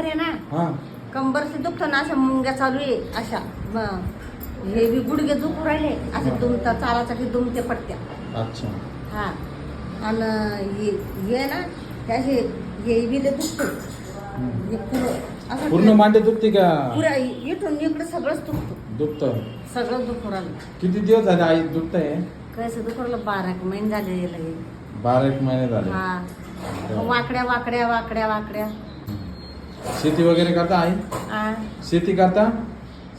आहे ना हा कंबरचे दुखतं ना, अशा मुंग्या चालू आहे अशा हे बी गुडघे दुखू राहिले असे दुमता चालासाठी दुमते पट्ट्या. अच्छा. हा आणि हे ना त्याचे हे बी लय दुखतं. हे असं पूर्ण मांडे दुखते का? पुरा इथून इकडे सगळंच दुखतं. दुखतं सगळं दुखू राहिलं. किती दिवस झाले आई दुखतंय? कसं दुखू राहिलं 12 महिने झाले लगे. 12 महिने झाले. हा वाकड्या वाकड्या वाकड्या वाकड्या. शेती वगैरे करता आई? आ, शेती करता?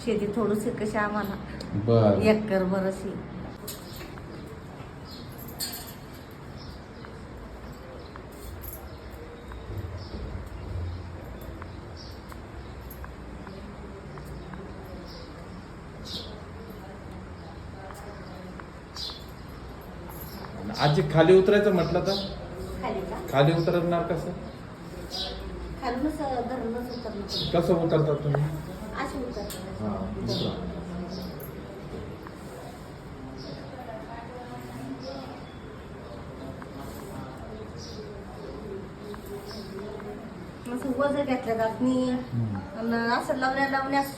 शेती थोडीशी कशी आम्हाला बर. एकर बरशी. आजी खाली उतरायचं म्हटलं तर खाली का? खाली उतरणार कसं? खालूनच धरूनच उतरणं. कसं उतरतात तुम्ही? अशी उतरतं. हा उतरा. असं वजन घेतलं जात नाही आणि असं लावण्यास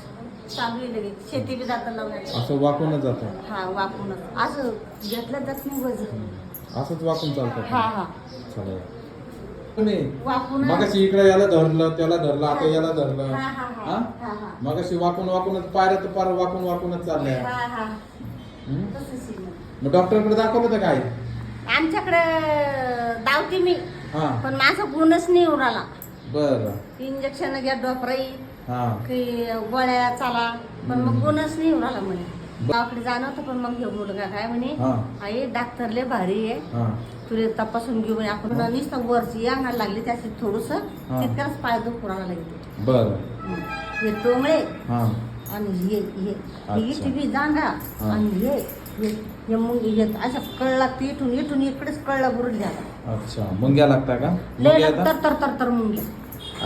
चालू आहे लगेच. शेती बी जातं लावण्यात. असं वाकूनच जातं. हा वाकूनच असं घेतलं जात नाही वजन. असंच वाकून चालतं. हा हा चालेल. तुम्ही वाकून मगाशी इकडे याला धरलं त्याला धरलं आता याला धरलं. हा हा हा हा हा हा मगाशी वाकूनच पायऱ्या तर पार वाकूनच चालल्या. हा हा हम्म? तसंच आहे मग. मग डॉक्टरकडे दाखवलं होतं काय? आमच्याकडे धावते मी हा पण माझा गुणच नाही उराला. बर. इंजेक्शन घ्या डॉक्टरही हा की गोळ्या चाला पण मग गुणच नाही उराला म्हणे. गावाकडे जाणं होतं पण मग हे मुलगा काय म्हणे हा आई डॉक्टर लय भारी आहे हा तुला तपासून घेऊन आपण नुसतं वरची अंगाला लागली त्याची थोडस हा. तितकंच पाय दुखुराला लागले. बर. हे टोंगळे हा आणि हे हे अच्छा. इथे बी जांगा हा. आणि हे मुंगी हे अशा कळला इथून इथून इकडेच कळला बुरुड झाला. अच्छा मुंग्या लागता का? लय मुंग्या येतात? तर तर तर तर मुंग्या.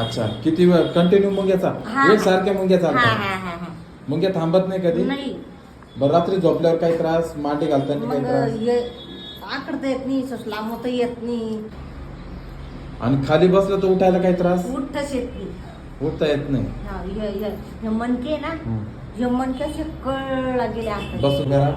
अच्छा किती वेळ कंटिन्यू मुंग्याचा? हा. एकसारख्या मुंग्या हा चालतात? हा हा हा मुंग्या थांबत नाही कधी? नाही बरं रात्री झोपल्यावर काही त्रास मांडी घालताना काही मग त्रास? हे आकडता येत नाही लांब होता येत नाही आणि खाली बसलं तर उठायला काही त्रास? उठताच येत नाही. उठता येत नाही. हा हे मणके ना हम्म. हे मणक्याचे कळला गेले आता. बसून घरा